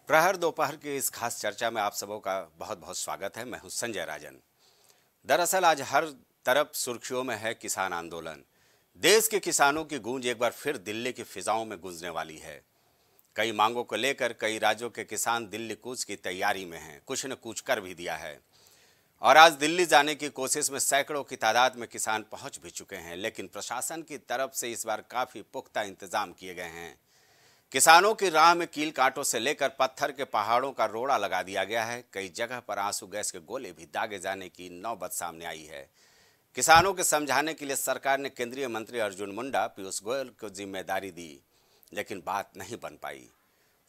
प्रहर दोपहर की इस खास चर्चा में आप सबों का बहुत बहुत स्वागत है। मैं हूं संजय राजन। दरअसल आज हर तरफ सुर्खियों में है किसान आंदोलन। देश के किसानों की गूंज एक बार फिर दिल्ली की फिजाओं में गूंजने वाली है। कई मांगों को लेकर कई राज्यों के किसान दिल्ली कूच की तैयारी में हैं। कुछ ने कूच कर भी दिया है और आज दिल्ली जाने की कोशिश में सैकड़ों की तादाद में किसान पहुंच भी चुके हैं। लेकिन प्रशासन की तरफ से इस बार काफी पुख्ता इंतजाम किए गए हैं। किसानों की राह में कील कांटों से लेकर पत्थर के पहाड़ों का रोड़ा लगा दिया गया है। कई जगह पर आंसू गैस के गोले भी दागे जाने की नौबत सामने आई है। किसानों के समझाने के लिए सरकार ने केंद्रीय मंत्री अर्जुन मुंडा, पीयूष गोयल को जिम्मेदारी दी, लेकिन बात नहीं बन पाई।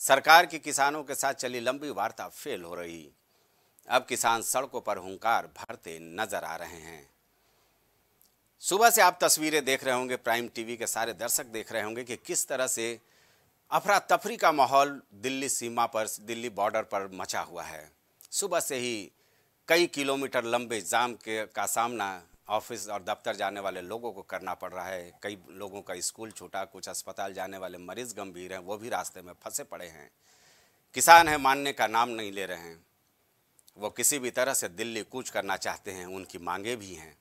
सरकार की किसानों के साथ चली लंबी वार्ता फेल हो रही। अब किसान सड़कों पर हुंकार भरते नजर आ रहे हैं। सुबह से आप तस्वीरें देख रहे होंगे, प्राइम टीवी के सारे दर्शक देख रहे होंगे कि किस तरह से अफरा तफरी का माहौल दिल्ली सीमा पर, दिल्ली बॉर्डर पर मचा हुआ है। सुबह से ही कई किलोमीटर लंबे जाम का सामना ऑफिस और दफ्तर जाने वाले लोगों को करना पड़ रहा है। कई लोगों का स्कूल छूटा, कुछ अस्पताल जाने वाले मरीज गंभीर हैं, वो भी रास्ते में फंसे पड़े हैं। किसान है मानने का नाम नहीं ले रहे हैं। वो किसी भी तरह से दिल्ली कूच करना चाहते हैं, उनकी मांगे भी हैं।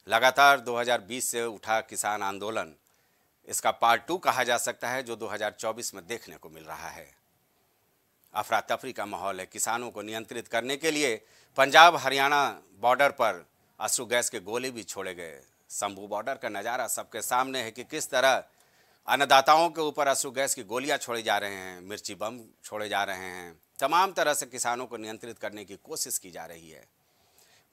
लगातार 2020 से उठा किसान आंदोलन, इसका पार्ट 2 कहा जा सकता है, जो 2024 में देखने को मिल रहा है। अफरा तफरी का माहौल है। किसानों को नियंत्रित करने के लिए पंजाब हरियाणा बॉर्डर पर आंसू गैस के गोले भी छोड़े गए। शंभू बॉर्डर का नज़ारा सबके सामने है कि किस तरह अन्नदाताओं के ऊपर आंसू गैस की गोलियां छोड़े जा रहे हैं, मिर्ची बम छोड़े जा रहे हैं। तमाम तरह से किसानों को नियंत्रित करने की कोशिश की जा रही है।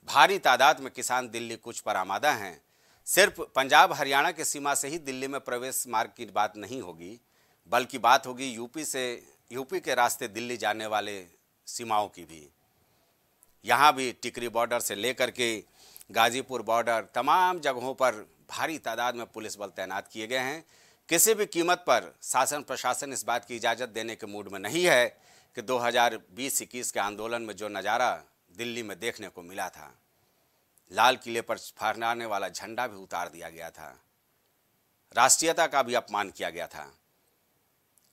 भारी तादाद में किसान दिल्ली कूच पर आमादा हैं। सिर्फ पंजाब हरियाणा के सीमा से ही दिल्ली में प्रवेश मार्ग की बात नहीं होगी, बल्कि बात होगी यूपी के रास्ते दिल्ली जाने वाले सीमाओं की भी। यहाँ भी टिकरी बॉर्डर से लेकर के गाजीपुर बॉर्डर, तमाम जगहों पर भारी तादाद में पुलिस बल तैनात किए गए हैं। किसी भी कीमत पर शासन प्रशासन इस बात की इजाज़त देने के मूड में नहीं है कि 2020-21 के आंदोलन में जो नज़ारा दिल्ली में देखने को मिला था, लाल किले पर फहराने वाला झंडा भी उतार दिया गया था, राष्ट्रीयता का भी अपमान किया गया था।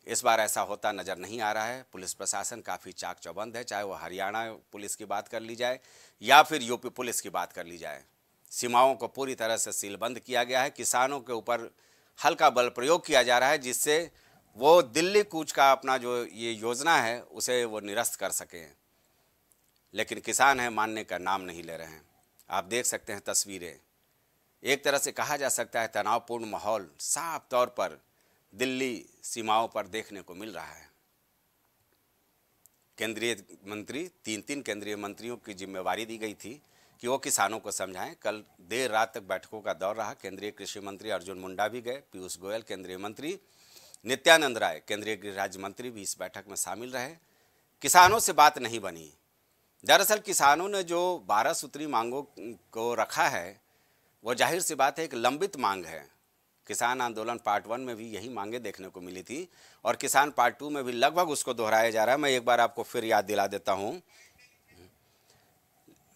इस बार ऐसा होता नजर नहीं आ रहा है। पुलिस प्रशासन काफ़ी चाक चौबंद है, चाहे वो हरियाणा पुलिस की बात कर ली जाए या फिर यूपी पुलिस की बात कर ली जाए। सीमाओं को पूरी तरह से सीलबंद किया गया है। किसानों के ऊपर हल्का बल प्रयोग किया जा रहा है, जिससे वो दिल्ली कूच का अपना जो ये योजना है उसे वो निरस्त कर सकें। लेकिन किसान है मानने का नाम नहीं ले रहे हैं। आप देख सकते हैं तस्वीरें। एक तरह से कहा जा सकता है तनावपूर्ण माहौल साफ तौर पर दिल्ली सीमाओं पर देखने को मिल रहा है। केंद्रीय मंत्री, तीन केंद्रीय मंत्रियों की जिम्मेवारी दी गई थी कि वो किसानों को समझाएं। कल देर रात तक बैठकों का दौर रहा। केंद्रीय कृषि मंत्री अर्जुन मुंडा भी गए, पीयूष गोयल केंद्रीय मंत्री, नित्यानंद राय केंद्रीय गृह राज्य मंत्री भी इस बैठक में शामिल रहे। किसानों से बात नहीं बनी। दरअसल किसानों ने जो 12 सूत्री मांगों को रखा है, वो जाहिर सी बात है एक लंबित मांग है। किसान आंदोलन पार्ट 1 में भी यही मांगे देखने को मिली थी और किसान पार्ट 2 में भी लगभग उसको दोहराया जा रहा है। मैं एक बार आपको फिर याद दिला देता हूँ।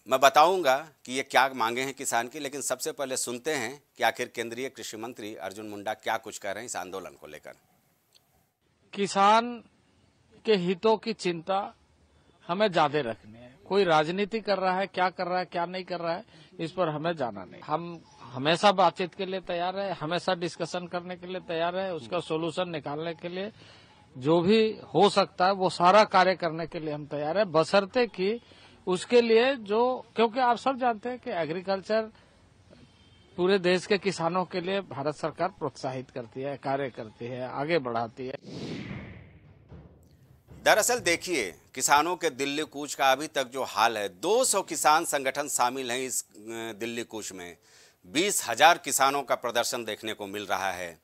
मैं बताऊंगा कि ये क्या मांगे हैं किसान की, लेकिन सबसे पहले सुनते हैं कि आखिर केंद्रीय कृषि मंत्री अर्जुन मुंडा क्या कुछ कह रहे हैं इस आंदोलन को लेकर। किसान के हितों की चिंता हमें ज्यादा रखनी है। कोई राजनीति कर रहा है, क्या कर रहा है, क्या नहीं कर रहा है, इस पर हमें जाना नहीं। हम हमेशा बातचीत के लिए तैयार है, हमेशा डिस्कशन करने के लिए तैयार है, उसका सोल्यूशन निकालने के लिए जो भी हो सकता है वो सारा कार्य करने के लिए हम तैयार है, बशर्ते कि उसके लिए क्योंकि आप सब जानते हैं कि एग्रीकल्चर पूरे देश के किसानों के लिए भारत सरकार प्रोत्साहित करती है, कार्य करती है, आगे बढ़ाती है। दरअसल देखिए, किसानों के दिल्ली कूच का अभी तक जो हाल है, 200 किसान संगठन शामिल हैं इस दिल्ली कूच में। 20,000 किसानों का प्रदर्शन देखने को मिल रहा है।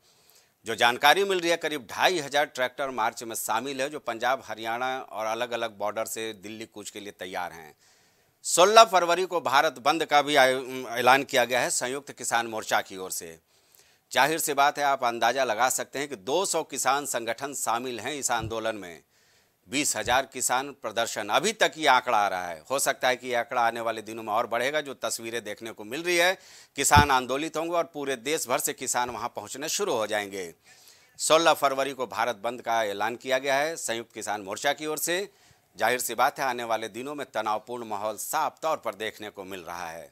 जो जानकारी मिल रही है, करीब 2,500 ट्रैक्टर मार्च में शामिल है, जो पंजाब हरियाणा और अलग अलग बॉर्डर से दिल्ली कूच के लिए तैयार हैं। 16 फरवरी को भारत बंद का भी ऐलान किया गया है संयुक्त किसान मोर्चा की ओर से। जाहिर सी बात है, आप अंदाजा लगा सकते हैं कि 200 किसान संगठन शामिल हैं इस आंदोलन में। 20,000 किसान प्रदर्शन, अभी तक ये आंकड़ा आ रहा है। हो सकता है कि ये आंकड़ा आने वाले दिनों में और बढ़ेगा। जो तस्वीरें देखने को मिल रही है, किसान आंदोलित होंगे और पूरे देश भर से किसान वहां पहुंचने शुरू हो जाएंगे। 16 फरवरी को भारत बंद का ऐलान किया गया है संयुक्त किसान मोर्चा की ओर से। जाहिर सी बात है आने वाले दिनों में तनावपूर्ण माहौल साफ तौर पर देखने को मिल रहा है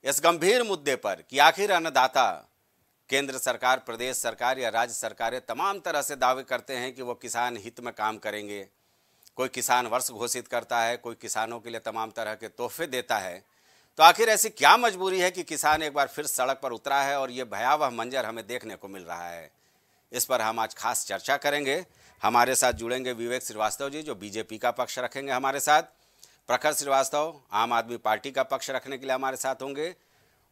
इस गंभीर मुद्दे पर कि आखिर अन्नदाता केंद्र सरकार, प्रदेश सरकार या राज्य सरकारें तमाम तरह से दावे करते हैं कि वो किसान हित में काम करेंगे। कोई किसान वर्ष घोषित करता है, कोई किसानों के लिए तमाम तरह के तोहफे देता है। तो आखिर ऐसी क्या मजबूरी है कि किसान एक बार फिर सड़क पर उतरा है और ये भयावह मंजर हमें देखने को मिल रहा है। इस पर हम आज खास चर्चा करेंगे। हमारे साथ जुड़ेंगे विवेक श्रीवास्तव जी, जो बीजेपी का पक्ष रखेंगे हमारे साथ। प्रखर श्रीवास्तव आम आदमी पार्टी का पक्ष रखने के लिए हमारे साथ होंगे।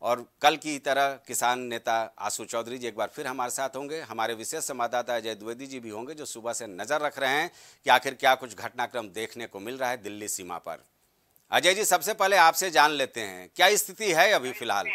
और कल की तरह किसान नेता आशु चौधरी जी एक बार फिर हमारे साथ होंगे। हमारे विशेष संवाददाता अजय द्विवेदी जी भी होंगे, जो सुबह से नजर रख रहे हैं कि आखिर क्या कुछ घटनाक्रम देखने को मिल रहा है दिल्ली सीमा पर। अजय जी, सबसे पहले आपसे जान लेते हैं क्या स्थिति है अभी फिलहाल।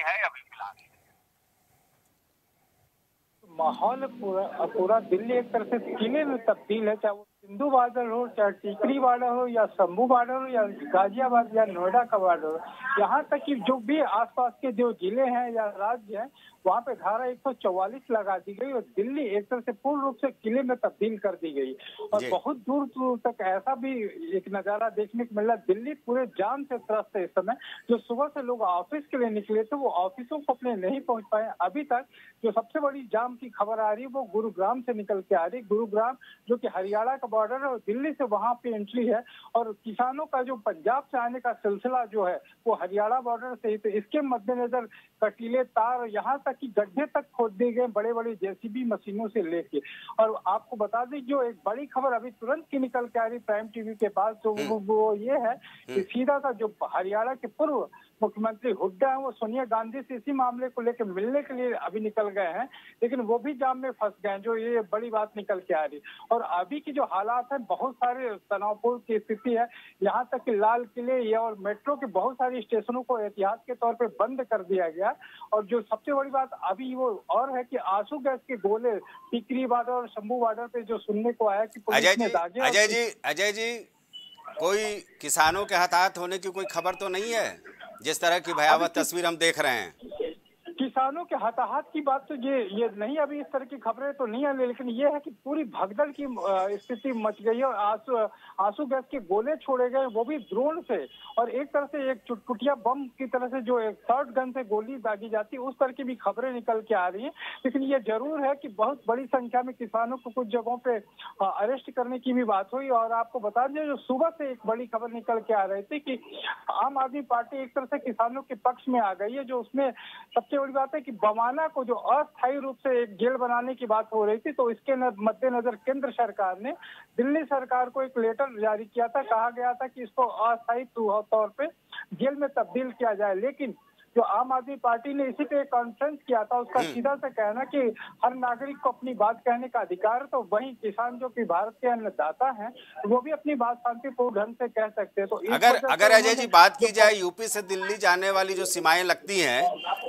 माहौल पूरा दिल्ली एक तरह से किले में तब्दील है, चाहे वो सिंधु बॉर्डर हो, चाहे टीकरी बॉर्डर हो, या शंभू बॉर्डर हो, या गाजियाबाद या नोएडा का बॉर्डर हो। यहाँ तक कि जो भी आसपास के जो जिले हैं या राज्य हैं, वहाँ पे धारा 144 लगा दी गई और दिल्ली एक तरह से पूर्ण रूप से किले में तब्दील कर दी गई। और बहुत दूर दूर तक ऐसा भी एक नजारा देखने को मिला, दिल्ली पूरे जाम से त्रस्त है इस समय। जो सुबह से लोग ऑफिस के लिए निकले थे वो ऑफिसों को अपने नहीं पहुंच पाए अभी तक। जो सबसे बड़ी जाम की खबर आ रही है वो गुरुग्राम से निकल के आ रही है। गुरुग्राम जो कि हरियाणा का बॉर्डर है और दिल्ली से वहां पे एंट्री है। और किसानों का जो पंजाब से आने का सिलसिला जो है वो हरियाणा बॉर्डर से ही, तो इसके मद्देनजर कटीले तार यहाँ तक कि गड्ढे तक खोद दिए गए बड़े बड़े जेसीबी मशीनों से लेके। और आपको बता दें जो एक बड़ी खबर अभी तुरंत की निकल के आ रही प्राइम टीवी के पास, तो वो ये है कि सीधा सा जो हरियाणा के पूर्व मुख्यमंत्री हुड्डा है वो सोनिया गांधी से इसी मामले को लेकर मिलने के लिए अभी निकल गए हैं, लेकिन वो भी जाम में फंस गए, जो ये बड़ी बात निकल के आ रही। और अभी की जो हालात है बहुत सारे तनावपूर्ण की स्थिति है। यहाँ तक कि लाल किले या और मेट्रो के बहुत सारे स्टेशनों को एहतियात के तौर पे बंद कर दिया गया। और जो सबसे बड़ी बात अभी वो और है कि आंसू गैस के गोले टिकरी बॉर्डर और शंभू बॉर्डर पे जो सुनने को आया कि पुलिस ने दागे। अजय जी, कोई किसानों के हताहत होने की कोई खबर तो नहीं है जिस तरह की भयावह तस्वीर हम देख रहे हैं? किसानों के हताहत की बात तो ये नहीं, अभी इस तरह की खबरें तो नहीं आ रही, लेकिन ये है कि पूरी भगदड़ की स्थिति मच गई है और आंसू गैस के गोले छोड़े गए, वो भी ड्रोन से। और एक तरह से एक चुटपुटिया बम की तरह से जो एक शॉर्ट गन से गोली दागी जाती है, उस तरह की भी खबरें निकल के आ रही हैं। लेकिन ये जरूर है कि बहुत बड़ी संख्या में किसानों को कुछ जगहों पे अरेस्ट करने की भी बात हुई। और आपको बता दें जो सुबह से एक बड़ी खबर निकल के आ रही थी कि आम आदमी पार्टी एक तरह से किसानों के पक्ष में आ गई है। जो उसमें सबसे बड़ी बात है कि बवाना को जो अस्थायी रूप से एक जेल बनाने की बात हो रही थी, तो इसके मद्देनजर केंद्र सरकार ने दिल्ली सरकार को एक लेटर जारी किया था। कहा गया था कि इसको अस्थायी तौर पे जेल में तब्दील किया जाए। लेकिन जो आम आदमी पार्टी ने इसी पे एक कॉन्फ्रेंस किया था, उसका सीधा सा कहना कि हर नागरिक को अपनी बात कहने का अधिकार है, तो वहीं किसान जो कि भारत के अन्नदाता हैं वो भी अपनी बात शांतिपूर्ण ढंग से कह सकते हैं। तो अगर अजय जी बात की जाए यूपी से दिल्ली जाने वाली जो सीमाएं लगती हैं,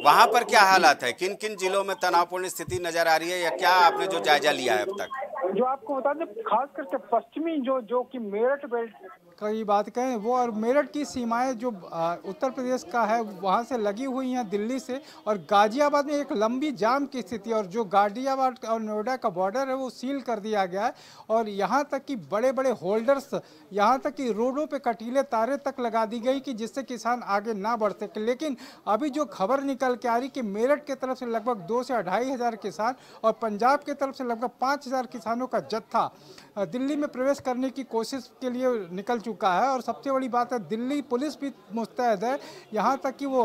वहां पर क्या हालात है? किन किन जिलों में तनावपूर्ण स्थिति नजर आ रही है या क्या आपने जो जायजा लिया है अब तक? जो आपको बता दें खास करके पश्चिमी जो कि मेरठ बेल्ट की बात करें वो, और मेरठ की सीमाएं जो उत्तर प्रदेश का है वहाँ से लगी हुई हैं दिल्ली से। और गाजियाबाद में एक लंबी जाम की स्थिति, और जो गाजियाबाद और नोएडा का बॉर्डर है वो सील कर दिया गया है। और यहाँ तक कि बड़े बड़े होल्डर्स, यहाँ तक कि रोडों पे कटीले तारे तक लगा दी गई कि जिससे किसान आगे ना बढ़ सके। लेकिन अभी जो खबर निकल के आ रही कि मेरठ की तरफ से लगभग 2 से 2,500 किसान और पंजाब की तरफ से लगभग 5,000 किसानों का जत्था दिल्ली में प्रवेश करने की कोशिश के लिए निकल चुका है। और सबसे बड़ी बात है दिल्ली पुलिस भी मुस्तैद है, यहाँ तक कि वो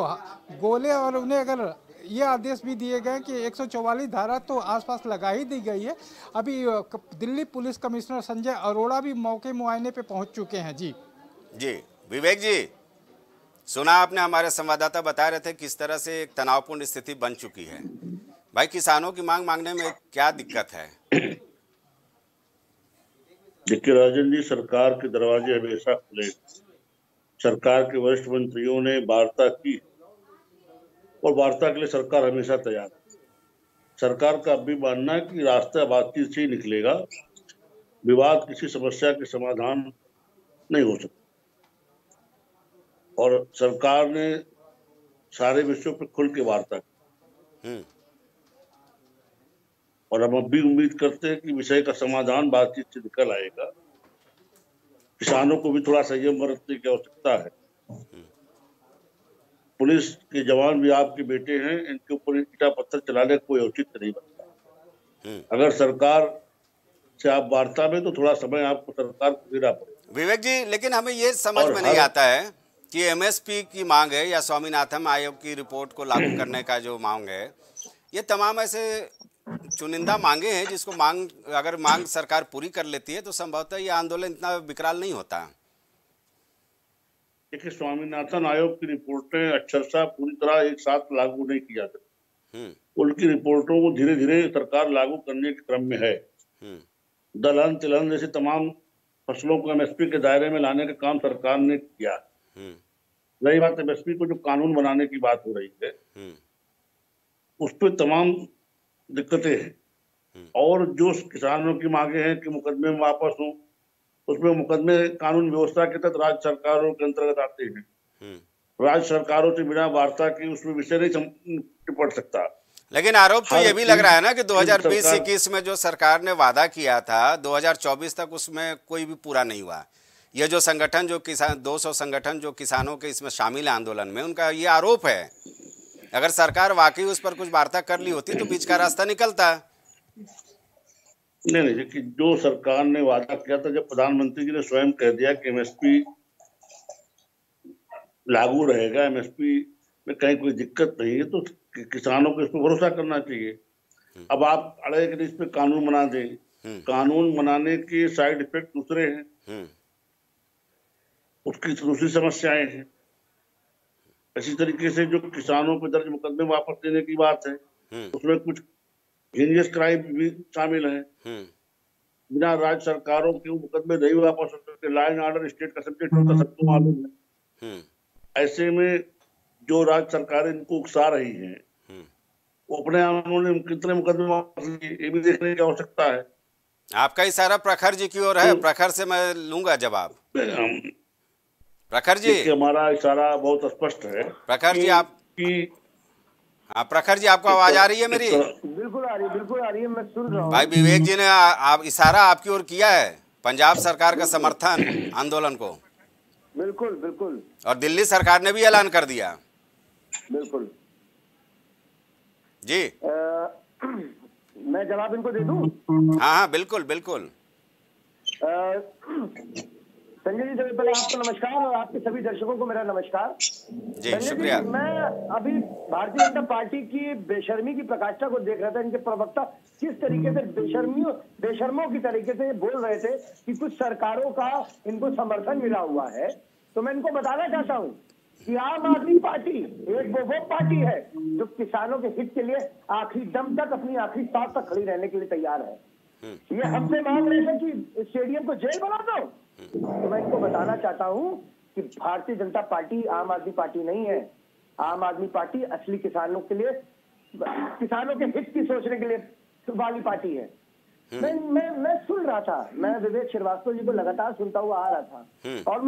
गोले, और उन्हें अगर ये आदेश भी दिए गए कि 144 धारा तो आसपास लगा ही दी गई है। अभी दिल्ली पुलिस कमिश्नर संजय अरोड़ा भी मौके मुआयने पे पहुंच चुके हैं। जी विवेक जी, सुना आपने, हमारे संवाददाता बता रहे थे किस तरह से एक तनावपूर्ण स्थिति बन चुकी है। भाई किसानों की मांग मांगने में क्या दिक्कत है? देखिए राजन जी, सरकार के दरवाजे हमेशा खुले। सरकार के वरिष्ठ मंत्रियों ने वार्ता की और वार्ता के लिए सरकार हमेशा तैयार है। सरकार का अब भी मानना है कि रास्ता बातचीत से ही निकलेगा, विवाद किसी समस्या के समाधान नहीं हो सकता। और सरकार ने सारे विषयों पर खुल के वार्ता की। और हम अब भी उम्मीद करते हैं कि विषय का समाधान बातचीत से निकल आएगा। किसानों को भी थोड़ा संयम बरतने की आवश्यकता है। पुलिस के जवान भी आपके बेटे हैं, इनके ऊपर ईटा पत्थर चलाने का कोई औचित्य नहीं बनता। अगर सरकार से आप वार्ता में, तो थोड़ा समय आपको सरकार को देना पड़ेगा। विवेक जी, लेकिन हमें ये समझ में नहीं आता है कि एमएसपी की मांग है या स्वामीनाथन आयोग की रिपोर्ट को लागू करने का जो मांग है, ये तमाम ऐसे चुनिंदा मांगे हैं जिसको अगर मांग सरकार पूरी कर लेती है तो संभवतः ये आंदोलन इतना विकराल नहीं होता। देखिए, स्वामीनाथन आयोग की रिपोर्टें अक्षरशः पूरी तरह एक साथ लागू नहीं की जा सकती। उनकी रिपोर्टों को धीरे धीरे सरकार लागू करने के क्रम में है। दलहन तिलहन जैसे तमाम फसलों को एमएसपी के दायरे में लाने का काम सरकार ने किया। रही बात एमएसपी को जो कानून बनाने की बात हो रही है, उस पर तमाम दिक्कतें हैं। और जो किसानों की मांगे हैं कि मुकदमे में वापस हो, उसमें मुकदमे कानून व्यवस्था के तहत राज्य सरकारों के अंतर्गत आते हैं। राज्य सरकारों से बिना वार्ता की उसमें विषय नहीं निपट सकता। लेकिन आरोप तो ये भी लग रहा है ना कि 2020-21 में जो सरकार ने वादा किया था 2024 तक उसमें कोई भी पूरा नहीं हुआ। ये जो संगठन, जो किसान 200 संगठन जो किसानों के इसमें शामिल है आंदोलन में, उनका ये आरोप है। अगर सरकार वाकई उस पर कुछ वार्ता कर ली होती तो बीच का रास्ता निकलता। नहीं, देखिए, जो सरकार ने वादा किया था, जब प्रधानमंत्री जी ने स्वयं कह दिया कि एमएसपी लागू रहेगा, एमएसपी में कहीं कोई दिक्कत नहीं है, तो किसानों को इस पर भरोसा करना चाहिए। अब आप अड़े कि इस पे कानून बना दें, कानून बनाने के साइड इफेक्ट दूसरे हैं, उसकी दूसरी समस्याएं हैं। इसी तरीके से जो किसानों पर दर्ज मुकदमे वापस लेने की बात है, उसमें कुछ हिंजियस क्राइम भी शामिल है। बिना राज्य सरकारों के मुकदमे नहीं वापस हो सकते। लॉ एंड ऑर्डर स्टेट का सब्जेक्ट होता, सबको मालूम है। ऐसे में जो राज्य सरकारें इनको उकसा रही हैं, वो अपने उन्होंने कितने मुकदमे वापस लिए, ये भी देखने की आवश्यकता है। आपका इशारा प्रखर जी की ओर है। प्रखर से मैं लूंगा जवाब। प्रखर जी, हमारा इशारा बहुत स्पष्ट है। प्रखर जी, आप प्रखर जी, आपको आवाज आ रही है मेरी? बिल्कुल आ रही है, मैं सुन रहा हूँ। भाई विवेक जी ने आप इशारा आपकी ओर किया है, पंजाब सरकार का समर्थन आंदोलन को। बिल्कुल। और दिल्ली सरकार ने भी ऐलान कर दिया। बिल्कुल जी। मैं जवाब इनको दे दूं? हाँ, बिल्कुल। संजय जी, सबसे पहले आपको नमस्कार और आपके सभी दर्शकों को मेरा नमस्कार जी। शुक्रिया। मैं अभी भारतीय जनता पार्टी की बेशर्मी की प्रकाष्ठा को देख रहा था। इनके प्रवक्ता किस तरीके से बेशर्मों की तरीके से बोल रहे थे कि कुछ सरकारों का इनको समर्थन मिला हुआ है। तो मैं इनको बताना चाहता हूँ कि आम आदमी पार्टी एक वो पार्टी है जो किसानों के हित के लिए आखिरी दम तक, अपनी आखिरी सांस तक खड़ी रहने के लिए तैयार है। ये हमसे मांग रहे थे कि स्टेडियम को जेल बना दो, तो मैं इनको बताना चाहता हूँ कि भारतीय जनता पार्टी आम आदमी पार्टी नहीं है। आम आदमी पार्टी असली किसानों के लिए, किसानों के हित की सोचने के लिए वाली पार्टी है। मैं सुन रहा था, मैं विवेक श्रीवास्तव जी को लगातार सुनता हुआ आ रहा था। और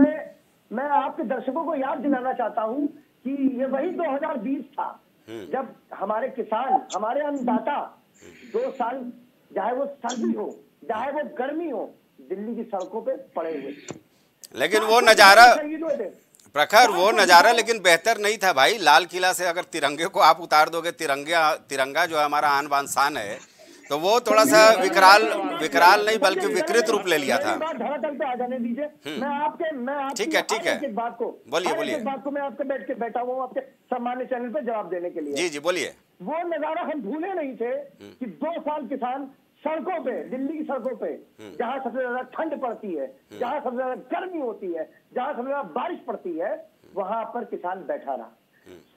मैं आपके दर्शकों को याद दिलाना चाहता हूँ कि ये वही 2020 था जब हमारे किसान, हमारे अन्नदाता 2 साल, चाहे वो सर्दी हो चाहे वो गर्मी हो, दिल्ली की सड़कों पे पड़े हुए। लेकिन वो नजारा प्रखर, वो नजारा लेकिन बेहतर नहीं था भाई। लाल किला से अगर तिरंगे को आप उतार दोगे, तिरंगा जो हमारा आन बान शान है, तो वो थोड़ा सा विकराल नहीं बल्कि विकृत रूप ले लिया था। धरातल पे आ जाने दीजिए। मैं ठीक है बात को बोलिए। बात को मैं आपके बैठा हुआ आपके सम्मानित चैनल पे जवाब देने के लिए। जी बोलिए। वो नजारा हम भूले नहीं थे कि 2 साल किसान सड़कों पे, दिल्ली की सड़कों पे, जहां सबसे ज्यादा ठंड पड़ती है, जहां सबसे ज्यादा गर्मी होती है, जहां सबसे ज्यादा बारिश पड़ती है, वहां पर किसान बैठा रहा।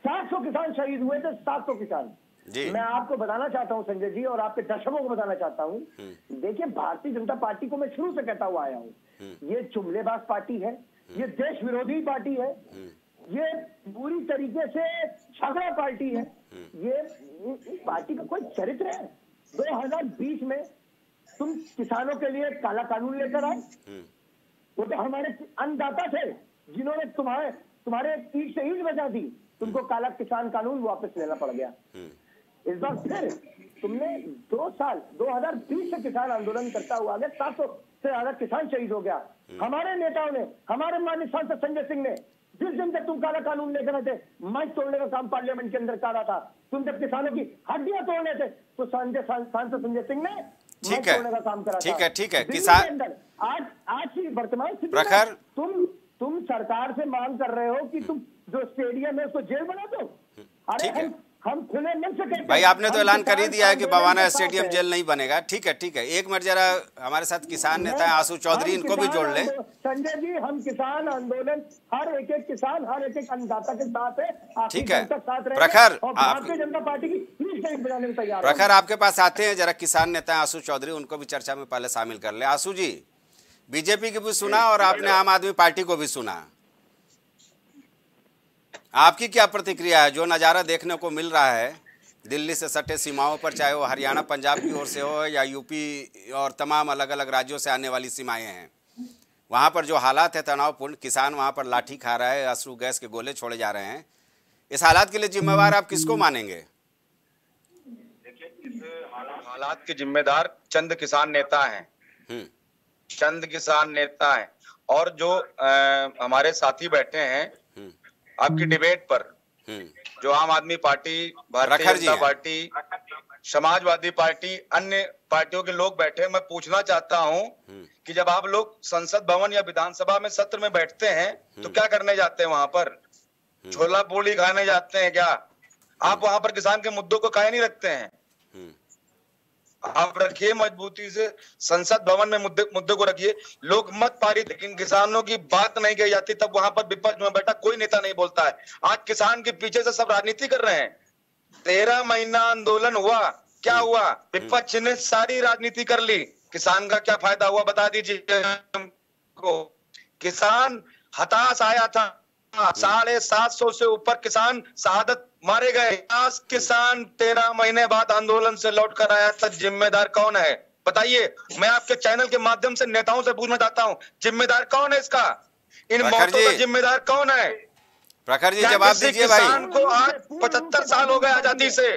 700 किसान शहीद हुए थे, 700 किसान। मैं आपको बताना चाहता हूं संजय जी, और आपके दर्शकों को बताना चाहता हूं, देखिए भारतीय जनता पार्टी को मैं शुरू से कहता हुआ आया हूं, ये जुमलेबाज पार्टी है, ये देश विरोधी पार्टी है, ये पूरी तरीके से झगड़ा पार्टी है। ये पार्टी का कोई चरित्र है? 2020 में तुम किसानों के लिए काला कानून लेकर आए। वो तो हमारे अन्नदाता थे जिन्होंने तुम्हारे ईट से ईट बचा दी, तुमको काला किसान कानून वापस लेना पड़ गया। इस बार फिर तुमने 2 साल 2020 से किसान आंदोलन करता हुआ आगे 700 से ज्यादा किसान शहीद हो गया। हमारे नेताओं ने, हमारे माननीय सांसद संजय सिंह ने, जिस दिन तक तुम काला कानून लेकर आए थे, माइक तोड़ने का काम पार्लियामेंट के अंदर कर रहा था, तुम जब किसानों की हड्डियां तोड़ने थे तो सांसद संजय सिंह ने माइक तोड़ने का काम करा। ठीक है किसान आज की वर्तमान स्थिति प्रखर तुम सरकार से मांग कर रहे हो कि तुम जो स्टेडियम है उसको जेल बना दो। अरे हम खुले मन से कहते भाई, आपने तो ऐलान कर ही दिया है कि बवाना स्टेडियम जेल नहीं बनेगा। ठीक है एक मिनट जरा हमारे साथ किसान नेता है आशु चौधरी, इनको भी जोड़ लें। संजय जी, हम किसान आंदोलन हर एक किसान, हर एक अन्नदाता के साथ है। ठीक है प्रखर, भारतीय जनता पार्टी की बनाने में तैयार। प्रखर आपके पास आते हैं, जरा किसान नेता आशु चौधरी, उनको भी चर्चा में पहले शामिल कर ले। आशु जी, बीजेपी की भी सुना और आपने आम आदमी पार्टी को भी सुना, आपकी क्या प्रतिक्रिया है? जो नज़ारा देखने को मिल रहा है दिल्ली से सटे सीमाओं पर, चाहे वो हरियाणा पंजाब की ओर से हो या यूपी और तमाम अलग अलग राज्यों से आने वाली सीमाएं हैं, वहाँ पर जो हालात है तनावपूर्ण, किसान वहाँ पर लाठी खा रहा है, अश्रु गैस के गोले छोड़े जा रहे हैं, इस हालात के लिए जिम्मेवार आप किसको मानेंगे? देखिए, इस हालात के जिम्मेदार चंद किसान नेता हैं, चंद किसान नेता हैं। और जो हमारे साथी बैठे हैं आपकी डिबेट पर, जो आम आदमी party, Bharatiya Janata party, Samajwadi party, अन्य पार्टियों के लोग बैठे, मैं पूछना चाहता हूं कि जब आप लोग संसद भवन या विधानसभा में सत्र में बैठते हैं तो क्या करने जाते हैं? वहां पर छोला पूड़ी खाने जाते हैं क्या? आप वहां पर किसान के मुद्दों को काहे नहीं रखते हैं? आप रखिए मजबूती से, संसद भवन में मुद्दे को रखिए, लोग मत पारित, लेकिन किसानों की बात नहीं कही जाती, तब वहां पर विपक्ष में बैठा कोई नेता नहीं बोलता है। आज किसान के पीछे से सब राजनीति कर रहे हैं। 13 महीना आंदोलन हुआ, क्या हुआ? विपक्ष ने सारी राजनीति कर ली, किसान का क्या फायदा हुआ बता दीजिए हमको। किसान हताश आया था, 750 से ऊपर किसान शहादत मारे गए। 50 किसान 13 महीने बाद आंदोलन से लौट कर आया था, जिम्मेदार कौन है बताइए? मैं आपके चैनल के माध्यम से नेताओं से पूछना चाहता हूं, जिम्मेदार कौन है इसका? इन मौतों का जिम्मेदार कौन है? प्रखर जी जवाब दीजिए भाई। किसान को आज 75 साल हो गए आजादी से,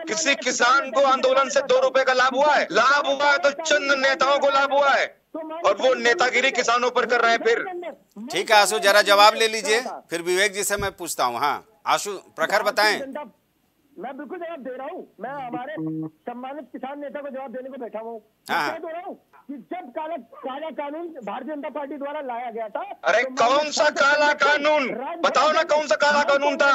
किसी किसान को आंदोलन से 2 रुपए का लाभ हुआ है? लाभ हुआ है तो चंद नेताओं को लाभ हुआ है, और वो नेतागिरी किसानों पर कर रहे हैं। फिर ठीक है आशु, जरा जवाब ले लीजिए, फिर विवेक जी से मैं पूछता हूँ। हाँ आशु, प्रखर बताएं। मैं बिल्कुल जवाब दे रहा हूँ, मैं हमारे सम्मानित किसान नेता को जवाब देने को बैठा हूँ। हाँ। मैं कह रहा हूँ कि जब काला कानून भारतीय जनता पार्टी द्वारा लाया गया था, अरे कौन सा काला कानून बताओ ना, कौन सा काला कानून था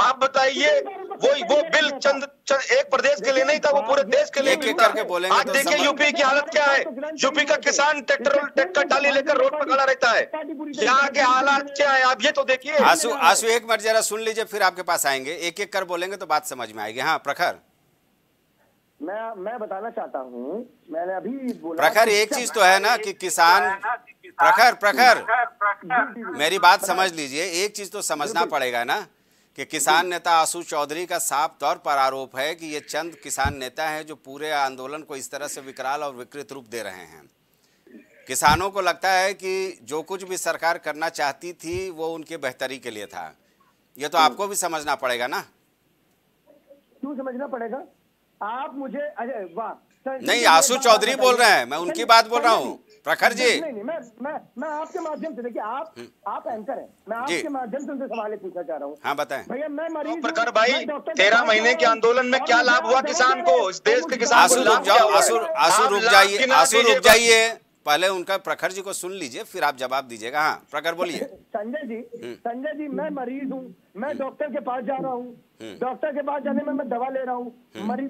आप बताइए? वो बिल चंद एक प्रदेश के लिए नहीं था, वो पूरे देश के लिए करके बोलेंगे। आज देखिए यूपी की हालत क्या है, यूपी का किसान ट्रैक्टर टाली लेकर रोड पर खड़ा रहता है। यहाँ के हालात क्या है आप ये तो देखिए। आशु एक मिनट जरा सुन लीजिए, फिर आपके पास आएंगे, एक एक कर बोलेंगे तो बात समझ में आएगी। हाँ प्रखर, मैं बताना चाहता हूँ, मैंने अभी बोला प्रखर, एक चीज तो है ना कि किसान, प्रखर मेरी बात समझ लीजिए, एक चीज तो समझना पड़ेगा ना कि किसान नेता आशु चौधरी का साफ तौर पर आरोप है कि ये चंद किसान नेता हैं जो पूरे आंदोलन को इस तरह से विकराल और विकृत रूप दे रहे हैं। किसानों को लगता है कि जो कुछ भी सरकार करना चाहती थी वो उनके बेहतरी के लिए था। ये तो आपको भी समझना पड़ेगा ना। क्यों समझना पड़ेगा? आप मुझे, अरे वाह, नहीं आशु चौधरी बोल रहे हैं, मैं उनकी बात बोल रहा हूँ। प्रखर जी नहीं, मैं आपके माध्यम से, देखिए आप एंकर हैं, मैं आपके माध्यम से उनसे सवाल पूछना चाह रहा हूँ। हाँ बताएं भैया। मैं मरीज प्रखर भाई, 13 महीने के आंदोलन में क्या लाभ हुआ किसान को, इस देश के किसान? आशु रुक जाओ, आशु रुक जाइए, आशु रुक जाइए, पहले उनका प्रखर जी को सुन लीजिए फिर आप जवाब दीजिएगा। हाँ प्रखर बोलिए। संजय जी मैं मरीज हूँ, मैं डॉक्टर के पास जा रहा हूँ, डॉक्टर के पास जाने में मैं दवा ले रहा हूँ,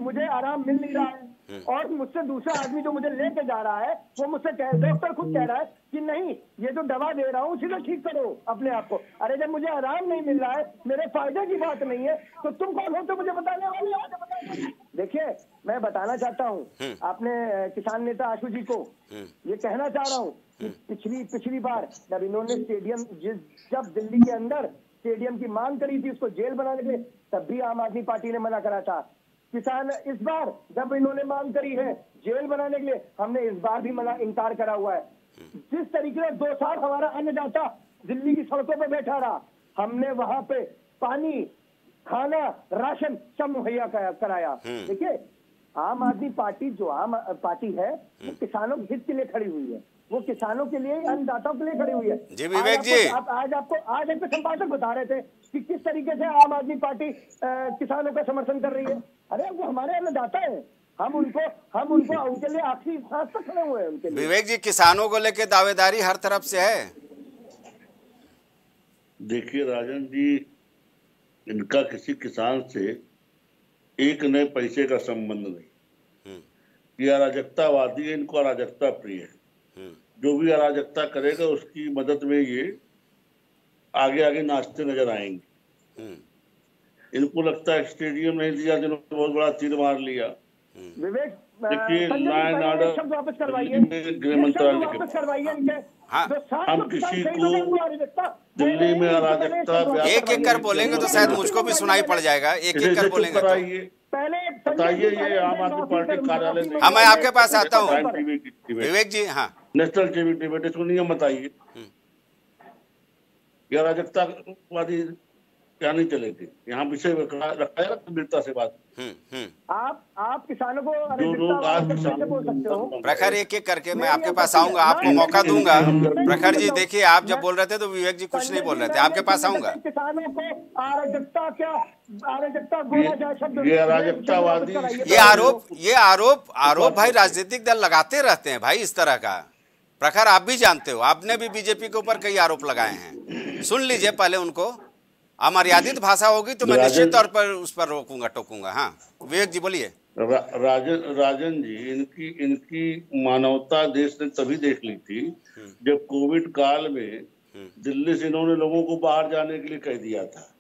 मुझे आराम मिल नहीं रहा है, और मुझसे दूसरा आदमी जो मुझे लेके जा रहा है वो मुझसे डॉक्टर खुद कह रहा है कि नहीं ये जो दवा दे रहा हूँ सीधा ठीक करो अपने आप को। अरे जब मुझे आराम नहीं मिल रहा है, मेरे फायदे की बात नहीं है, तो तुम कौन हो तो मुझे बताने वाले? देखिए मैं बताना चाहता हूँ अपने किसान नेता आशु जी को, ये कहना चाह रहा हूँ कि पिछली बार जब इन्होंने स्टेडियम, जब दिल्ली के अंदर स्टेडियम की मांग करी थी उसको जेल बनाने के लिए, तब भी आम आदमी पार्टी ने मना करा था। किसान इस बार जब इन्होंने मांग करी है जेल बनाने के लिए, हमने इस बार भी इनकार करा हुआ है। जिस तरीके से 2 साल हमारा अन्नदाता दिल्ली की सड़कों पे बैठा रहा, हमने वहां पे पानी, खाना, राशन सब मुहैया कराया। देखिए आम आदमी पार्टी जो आम पार्टी है वो किसानों के हित के लिए खड़ी हुई है, वो किसानों के लिए, अन्नदाताओं के लिए खड़ी हुई है। जी विवेक जी, आज एक संपादक बता रहे थे कि किस तरीके से आम आदमी पार्टी किसानों का समर्थन कर रही है। अरे वो हमारे अन्नदाता है, हम उनको उनके लिए आखिरी सांस तक खड़े हुए हैं उनके लिए। विवेक जी, किसानों को लेकर दावेदारी हर तरफ से है। देखिए राजन जी, इनका किसी किसान से एक नए पैसे का संबंध नहीं। ये अराजकतावादी है, इनको अराजकता प्रिय है। जो भी अराजकता करेगा उसकी मदद में ये आगे आगे नाचते नजर आएंगे। इनको लगता है स्टेडियम नहीं दिया, जिन्होंने बहुत बड़ा तीर मार लिया। विवेक, देखिए लाइन ऑर्डर शब्द वापस करवाइए, गृह मंत्रालय वापस करवाइए इनके। हम किसी को दिल्ली में अराजकता एक एक कर बोलेंगे तो शायद मुझको भी सुनाई पड़ जाएगा। एक एक कर बोलेंगे तो पहले बताइए, ये आम आदमी पार्टी कार्यालय। हाँ, मैं आपके पास आता हूँ विवेक जी। हाँ, नेशनल टीवी डिबेट, इसको नियम बताइए। ये अराजकतावादी क्या नहीं चलेगी यहाँ, विषय रखा जाएगा गंभीरता से बात। आप किसानों को जो लोग आज बोल सकते हो। प्रखर, एक एक करके मैं आपके पास आऊंगा, आपको मौका दूंगा। प्रखर जी देखिए, आप जब बोल रहे थे तो विवेक जी कुछ नहीं बोल रहे थे, आपके पास आऊंगा। किसानों को अराजकता बोला जाए शब्द, ये अराजकतावादी, ये आरोप भाई राजनीतिक दल लगाते रहते हैं भाई इस तरह का। प्रखर, आप भी जानते हो, आपने भी बीजेपी के ऊपर कई आरोप लगाए हैं। सुन लीजिए पहले उनको। अमर्यादित भाषा होगी तो मैं निश्चित तौर पर उस पर रोकूंगा, टोकूंगा। हाँ विवेक जी बोलिए। राजन जी, इनकी मानवता देश ने तभी देख ली थी जब कोविड काल में दिल्ली से इन्होंने लोगों को बाहर जाने के लिए कह दिया था।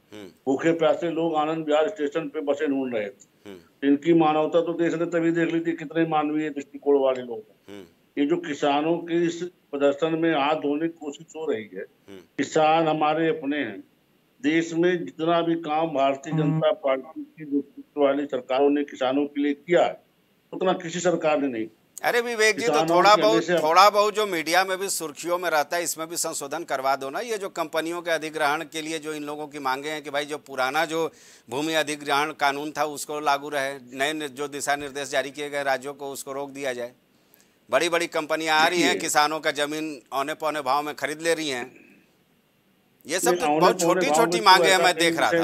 भूखे प्यासे लोग आनंद विहार स्टेशन पे बसे ढूंढ रहे थे। इनकी मानवता तो देश ने तभी देख ली थी, कितने मानवीय दृष्टिकोण वाले लोग। ये जो किसानों के इस प्रदर्शन में हाथ धोने की कोशिश हो रही है, किसान हमारे अपने हैं। देश में जितना भी काम भारतीय जनता पार्टी की नेतृत्व वाली सरकारों ने किसानों के लिए किया है, उतना किसी सरकार ने नहीं। अरे विवेक जी, तो थोड़ा बहुत जो मीडिया में भी सुर्खियों में रहता है, इसमें भी संशोधन करवा दो ना। ये जो कंपनियों के अधिग्रहण के लिए जो इन लोगों की मांगे हैं कि भाई जो पुराना जो भूमि अधिग्रहण कानून था उसको लागू रहे, नए जो दिशा निर्देश जारी किए गए राज्यों को उसको रोक दिया जाए। बड़ी बड़ी कंपनियां आ रही हैं, किसानों का जमीन औने पौने भाव में खरीद ले रही हैं। ये सब तो बहुत छोटी छोटी मांगे हैं, मैं देख रहा था।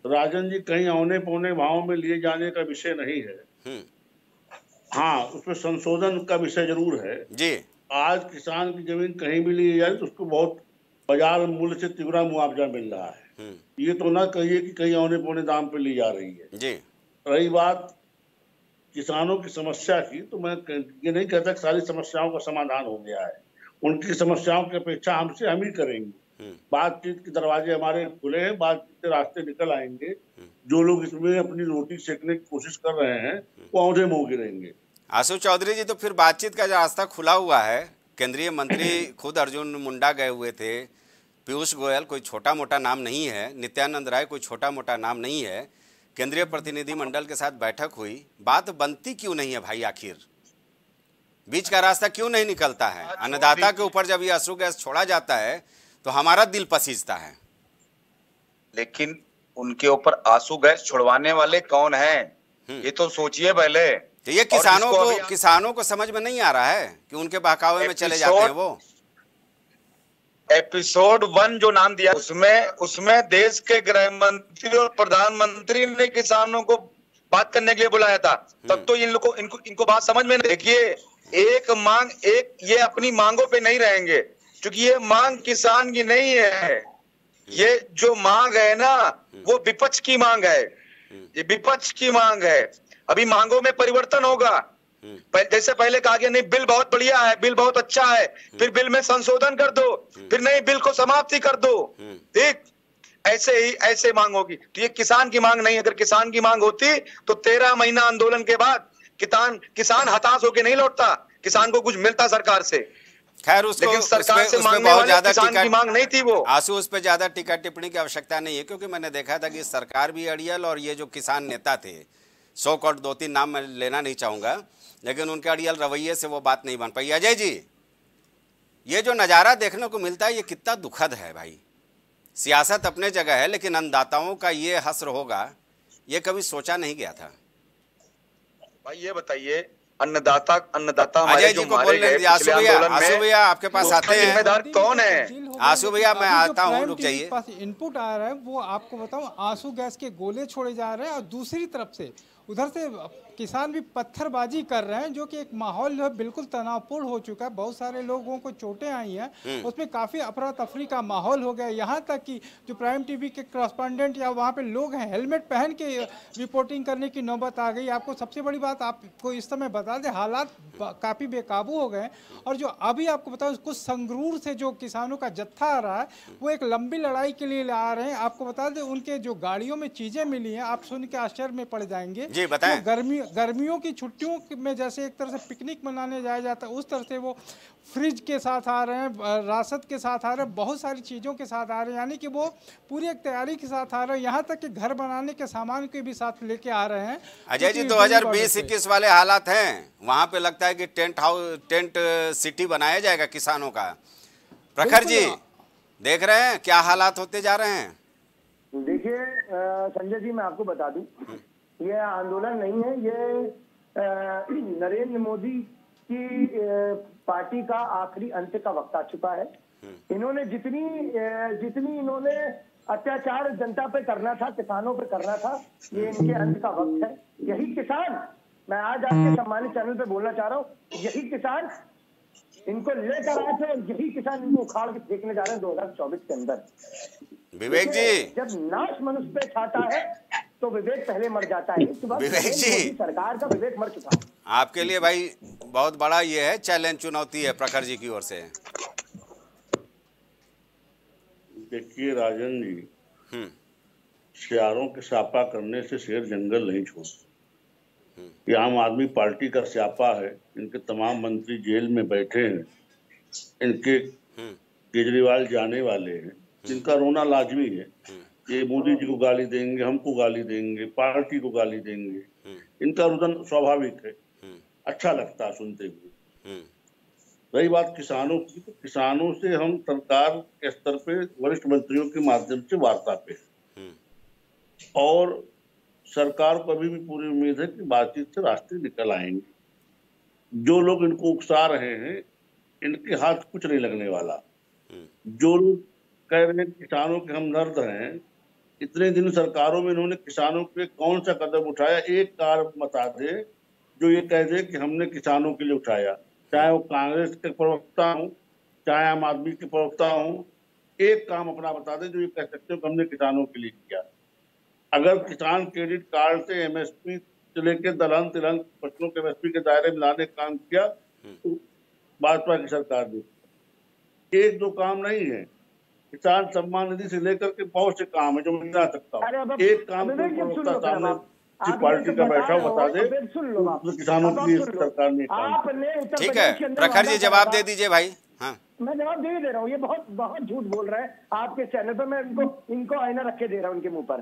राजन जी कहीं औने पौने भाव में लिए जाने का विषय नहीं है। हाँ, उसमें संशोधन का विषय जरूर है जी। आज किसान की जमीन कहीं भी ली जाए तो उसको बहुत बाजार मूल्य से तिगुना मुआवजा मिल रहा है। ये तो ना कहिए कि कहीं औने पौने दाम पे ली जा रही है जी। रही बात किसानों की समस्या की, तो मैं ये नहीं कहता कि सारी समस्याओं का समाधान हो गया है। उनकी समस्याओं की अपेक्षा हमसे हम ही करेंगे। बातचीत के दरवाजे हमारे खुले हैं, बातचीत के रास्ते निकल आएंगे। जो लोग इसमें अपनी रोटी सेकने की कोशिश कर रहे हैं वो औंधे मुंह गिरेंगे। आशु चौधरी जी, तो फिर बातचीत का रास्ता खुला हुआ है। केंद्रीय मंत्री खुद अर्जुन मुंडा गए हुए थे, पीयूष गोयल कोई छोटा मोटा नाम नहीं है, नित्यानंद राय कोई छोटा मोटा नाम नहीं है। केंद्रीय प्रतिनिधि मंडल के साथ बैठक हुई, बात बनती क्यों नहीं है भाई? आखिर बीच का रास्ता क्यों नहीं निकलता है? अन्नदाता के ऊपर जब ये आंसू गैस छोड़ा जाता है तो हमारा दिल पसीजता है। लेकिन उनके ऊपर आंसू गैस छुड़वाने वाले कौन हैं? ये तो सोचिए पहले। तो ये किसानों को समझ में नहीं आ रहा है कि उनके बहकावे में चले जाते हैं वो। एपिसोड 1 जो नाम दिया उसमें देश के गृह मंत्री और प्रधानमंत्री ने किसानों को बात करने के लिए बुलाया था। तब तो इनको बात समझ में नहीं। देखिए, ये अपनी मांगों पे नहीं रहेंगे, क्योंकि ये मांग किसान की नहीं है। ये जो मांग है ना, वो विपक्ष की मांग है। ये विपक्ष की मांग है। अभी मांगों में परिवर्तन होगा। जैसे पहले कहा गया नहीं बिल बहुत बढ़िया है, बिल बहुत अच्छा है, फिर बिल में संशोधन कर दो, फिर नहीं बिल को समाप्ति कर दो। ठीक ऐसे मांग होगी। तो ये किसान की मांग नहीं। अगर किसान की मांग होती तो 13 महीना आंदोलन के बाद किसान हताश होकर नहीं लौटता, किसान को कुछ मिलता सरकार से। खैर उसको सरकार से मांगने वाले किसान की मांग नहीं थी वो। आंसू उस पर ज्यादा टीका टिप्पणी की आवश्यकता नहीं है, क्योंकि मैंने देखा था कि सरकार भी अड़ियल और ये जो किसान नेता थे, सो कॉल्ड 2-3 नाम मैं लेना नहीं चाहूंगा, लेकिन उनके अड़ियल रवैये से वो बात नहीं बन पाई। अजय जी, ये जो नज़ारा देखने को मिलता है ये कितना दुखद है भाई। सियासत अपने जगह है, लेकिन अन्नदाताओं का ये हश्र होगा ये कभी सोचा नहीं गया था। भाई ये बताइए, अन्नदाता हमारे अजय जी जो को मारे बोल गए रहे हैं। पिछले आंदोलन आंसू में, भैया आपके पास आते हैं। जिम्मेदार कौन है? आंसू भैया मैं अभी जो आता हूँ, प्राइम रुक टीवी जाइए। के पास इनपुट आ रहा है वो आपको बताऊं, आंसू गैस के गोले छोड़े जा रहे हैं और दूसरी तरफ से उधर से किसान भी पत्थरबाजी कर रहे हैं, जो कि एक माहौल जो है बिल्कुल तनावपूर्ण हो चुका है। बहुत सारे लोगों को चोटें आई हैं, उसमें काफ़ी अफरा तफरी का माहौल हो गया। यहाँ तक कि जो प्राइम टीवी के करस्पॉन्डेंट या वहाँ पे लोग हैं, हेलमेट पहन के रिपोर्टिंग करने की नौबत आ गई। आपको सबसे बड़ी बात आपको इस समय बता दें, हालात काफ़ी बेकाबू हो गए। और जो अभी आपको बताओ, कुछ संगरूर से जो किसानों का जत्था आ रहा है, वो एक लंबी लड़ाई के लिए आ रहे हैं। आपको बता दें, उनके जो गाड़ियों में चीज़ें मिली हैं, आप सुन के आश्चर्य में पड़ जाएंगे। जी बताएं। गर्मियों की छुट्टियों में जैसे एक तरह से पिकनिक मनाने जाया जाता है, उस तरह से वो फ्रिज के साथ आ रहे हैं, रासत के साथ आ रहे हैं, बहुत सारी चीज़ों के साथ आ रहे हैं। यानी कि वो पूरी एक तैयारी के साथ आ रहे हैं। यहाँ तक कि घर बनाने के सामान के भी साथ लेके आ रहे हैं। अजय जी 2020-21 वाले हालात हैं, वहाँ पे लगता है कि टेंट सिटी बनाया जाएगा किसानों का। प्रखर जी देख रहे हैं क्या हालात होते जा रहे हैं? देखिए संजय जी, मैं आपको बता दूं, ये आंदोलन नहीं है, ये नरेंद्र मोदी की पार्टी का आखिरी अंत का वक्त आ चुका है। इन्होंने जितनी इन्होंने अत्याचार जनता पे करना था, किसानों पे करना था, ये इनके अंत का वक्त है। यही किसान, मैं आज आपके सम्मानित चैनल पे बोलना चाह रहा हूँ, यही किसान इनको लेकर आए थे और यही किसान इनको उखाड़ के फेंकने जा रहे हैं 2024 के अंदर। विवेक जी, जब नाश मनुष्य पे छाता है तो विवेक पहले मर जाता है। इस वक्त विवेक जी, सरकार का विवेक मर चुका है। आपके लिए भाई बहुत बड़ा ये है चैलेंज, चुनौती है प्रखर जी की ओर से। देखिए राजन जी, सियारों के स्यापा करने से शेर जंगल नहीं छोड़ते। ये आम आदमी पार्टी का स्यापा है। इनके तमाम मंत्री जेल में बैठे हैं, इनके केजरीवाल जाने वाले हैं, जिनका रोना लाजमी है। ये मोदी जी को गाली देंगे, हमको गाली देंगे, पार्टी को गाली देंगे, इनका रुदन स्वाभाविक है, अच्छा लगता है सुनते हुए। रही बात किसानों की, तो किसानों से हम सरकार के स्तर पे वरिष्ठ मंत्रियों के माध्यम से वार्ता पे हैं और सरकार को अभी भी पूरी उम्मीद है कि बातचीत से रास्ते निकल आएंगे। जो लोग इनको उकसा रहे हैं, इनके हाथ कुछ नहीं लगने वाला। जो लोग कह रहे हैं किसानों के हमदर्द हैं, इतने दिन सरकारों में इन्होंने किसानों के कौन सा कदम उठाया? एक कारण बता दे जो ये कह दे कि हमने किसानों के लिए उठाया, चाहे वो कांग्रेस के प्रवक्ता हो, चाहे आम आदमी के प्रवक्ता हो। एक काम अपना बता दे जो ये कह सकते हो कि हमने किसानों के लिए किया। अगर किसान क्रेडिट कार्ड से एमएसपी से लेकर दलहन तिलहन फसलों के एमएसपी के दायरे में लाने का काम किया तो भाजपा की सरकार ने। एक दो काम नहीं है, किसान सम्मान निधि से लेकर के बहुत से काम है जो मैं बता सकता हूँ। एक काम सामने पार्टी का बैठा बता दे तो किसानों के लिए सरकार ने काम। ठीक है प्रखर जी, जवाब दे दीजिए भाई। हाँ, मैं जवाब दे रहा हूँ। ये बहुत झूठ बोल रहा है आपके चैनल पर। मैं इनको आईना रख के दे रहा हूँ उनके मुंह पर।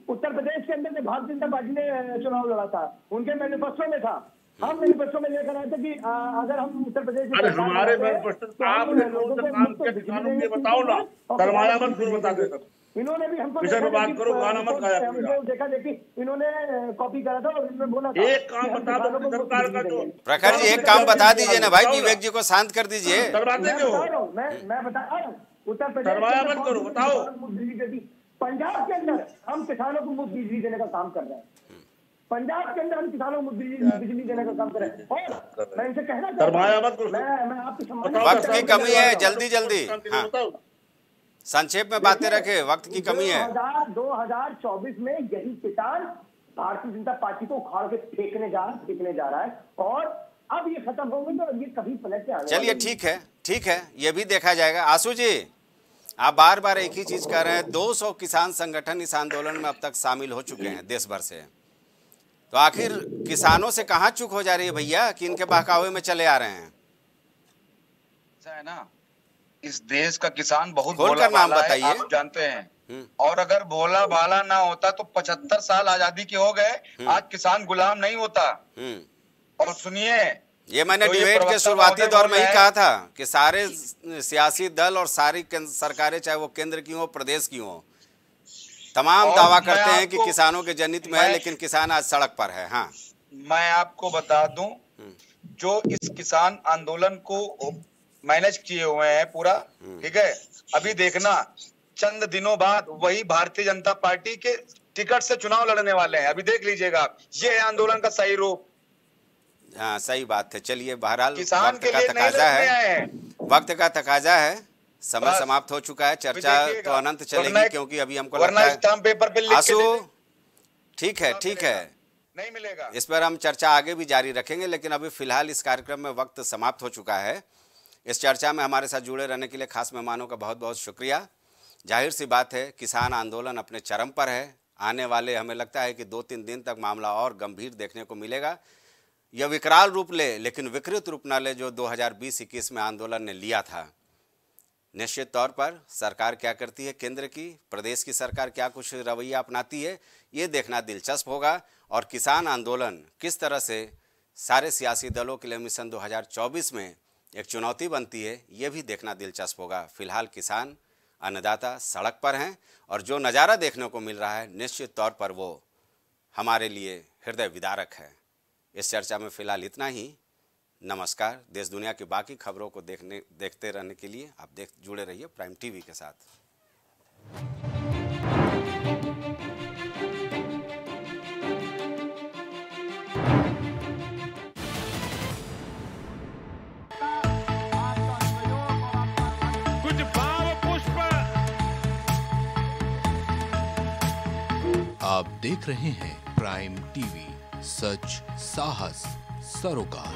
उत्तर प्रदेश के अंदर जो भारतीय जनता पार्टी ने चुनाव लड़ा था, उनके मैनिफेस्टो में था। हम मैनिफेस्टो में लेकर आए थे कि अगर हम उत्तर प्रदेश में हमारे मैनिफेस्टो आपने कौन सा काम किया किसानों के बताओ ना, सरमाया मत फिर बता दे सब। इन्होंने भी हमको बात करो, गाना मत गाया। देखा देखी इन्होंने कॉपी करा था और इन्होंने बोला एक काम बता दो सरकार का। जो प्रखर जी एक काम बता दीजिए ना भाई, विवेक जी को शांत कर दीजिए। मैं बता रहा हूँ, उत्तर प्रदेश मत करो, बताओ। पंजाब के अंदर हम किसानों को मुफ्त बिजली देने का काम कर रहे हैं। पंजाब के अंदर हम किसानों को बिजली देने का काम कर रहे हैं। और मैं इनसे कहना चाहता हूं, मैं आपकी सम्मान, वक्त की कमी है, जल्दी हाँ, संक्षेप में बातें रखे, वक्त की कमी है। 2024 में यही किसान भारतीय जनता पार्टी को उखाड़ के फेंकने जा रहा है और अब ये खत्म हो गई तो ये कभी पलट के आने। चलिए ठीक है, ये भी देखा जाएगा। आशु जी, आप बार बार एक ही चीज कह रहे हैं, 200 किसान संगठन इस आंदोलन में अब तक शामिल हो चुके हैं देश भर से। तो आखिर किसानों से कहाँ चूक हो जा रही है भैया कि इनके बहकावे में चले आ रहे हैं? ऐसा है ना, इस देश का किसान बहुत खोलकर नाम बताइए, आप जानते हैं। और अगर भोला भाला ना होता तो 75 साल आजादी के हो गए, आज किसान गुलाम नहीं होता। और सुनिए, ये मैंने डिबेट के शुरुआती दौर में ही कहा था कि सारे सियासी दल और सारी सरकारें, चाहे वो केंद्र की हो प्रदेश की हो, तमाम दावा करते हैं कि किसानों के जनहित में है, लेकिन किसान आज सड़क पर है। हाँ, मैं आपको बता दूं, जो इस किसान आंदोलन को मैनेज किए हुए हैं पूरा, ठीक है, अभी देखना चंद दिनों बाद वही भारतीय जनता पार्टी के टिकट से चुनाव लड़ने वाले हैं। अभी देख लीजिएगा, ये है आंदोलन का सही रूप। हाँ, सही बात है। चलिए, बहरहाल किसान वक्त के का लिए तकाजा नहीं है, है। वक्त का तकाजा है, समय बस। समाप्त हो चुका है। चर्चा देखिएगा, तो अनंत चलेगी, वरना- क्योंकि अभी हमको वरना लगता है स्टाम्प पेपर पे लिख के आंसू, दे दे। ठीक है, ठीक है, नहीं मिलेगा। इस पर हम चर्चा आगे भी जारी रखेंगे, लेकिन अभी फिलहाल इस कार्यक्रम में वक्त समाप्त हो चुका है। इस चर्चा में हमारे साथ जुड़े रहने के लिए खास मेहमानों का बहुत बहुत शुक्रिया। जाहिर सी बात है, किसान आंदोलन अपने चरम पर है। आने वाले हमें लगता है कि 2-3 दिन तक मामला और गंभीर देखने को मिलेगा। यह विकराल रूप ले, लेकिन विकृत रूप न ले, जो 2020-21 में आंदोलन ने लिया था। निश्चित तौर पर सरकार क्या करती है, केंद्र की, प्रदेश की सरकार क्या कुछ रवैया अपनाती है, ये देखना दिलचस्प होगा। और किसान आंदोलन किस तरह से सारे सियासी दलों के लिए मिशन 2024 में एक चुनौती बनती है, ये भी देखना दिलचस्प होगा। फिलहाल किसान, अन्नदाता सड़क पर हैं, और जो नज़ारा देखने को मिल रहा है निश्चित तौर पर वो हमारे लिए हृदय विदारक है। इस चर्चा में फिलहाल इतना ही। नमस्कार। देश दुनिया की बाकी खबरों को देखते रहने के लिए आप जुड़े रहिए प्राइम टीवी के साथ। आप देख रहे हैं प्राइम टीवी, सच साहस सरोकार।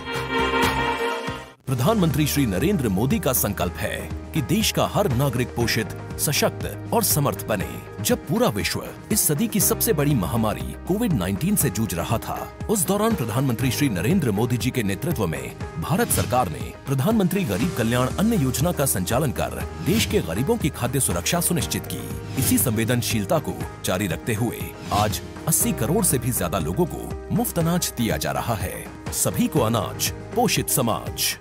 प्रधानमंत्री श्री नरेंद्र मोदी का संकल्प है कि देश का हर नागरिक पोषित, सशक्त और समर्थ बने। जब पूरा विश्व इस सदी की सबसे बड़ी महामारी कोविड-19 से जूझ रहा था, उस दौरान प्रधानमंत्री श्री नरेंद्र मोदी जी के नेतृत्व में भारत सरकार ने प्रधानमंत्री गरीब कल्याण अन्न योजना का संचालन कर देश के गरीबों की खाद्य सुरक्षा सुनिश्चित की। इसी संवेदनशीलता को जारी रखते हुए आज 80 करोड़ से भी ज्यादा लोगों को मुफ्त अनाज दिया जा रहा है। सभी को अनाज, पोषित समाज।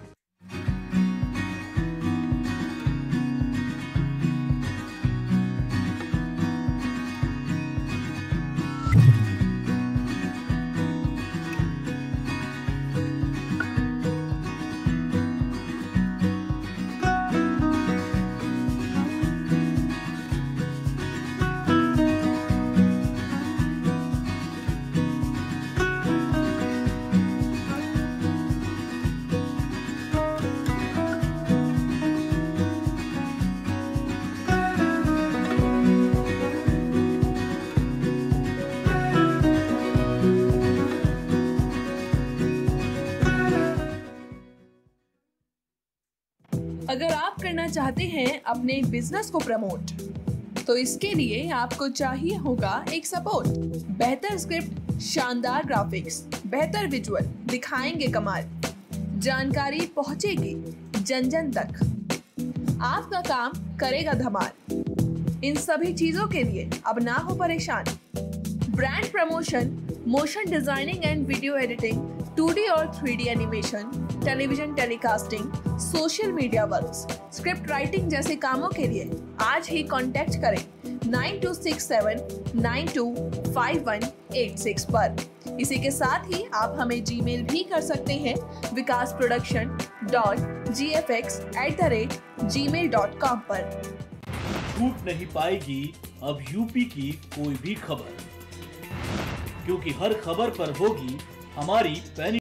अगर आप करना चाहते हैं अपने बिजनेस को प्रमोट, तो इसके लिए आपको चाहिए होगा एक सपोर्ट। बेहतर स्क्रिप्ट, शानदार ग्राफिक्स, बेहतर विजुअल, दिखाएंगे कमाल, जानकारी पहुंचेगी जन जन तक, आपका काम करेगा धमाल। इन सभी चीजों के लिए अब ना हो परेशान। Brand promotion, motion designing and video editing, 2D और 3D animation, television telecasting, social media works, script writing जैसे कामों के लिए आज ही कांटेक्ट करें 9267925186 पर। इसी के साथ ही आप हमें जीमेल भी कर सकते हैं vikasproduction.gfx@gmail.com पर। छूट नहीं पाएगी अब यूपी की कोई भी खबर, क्योंकि हर खबर पर होगी हमारी पैनी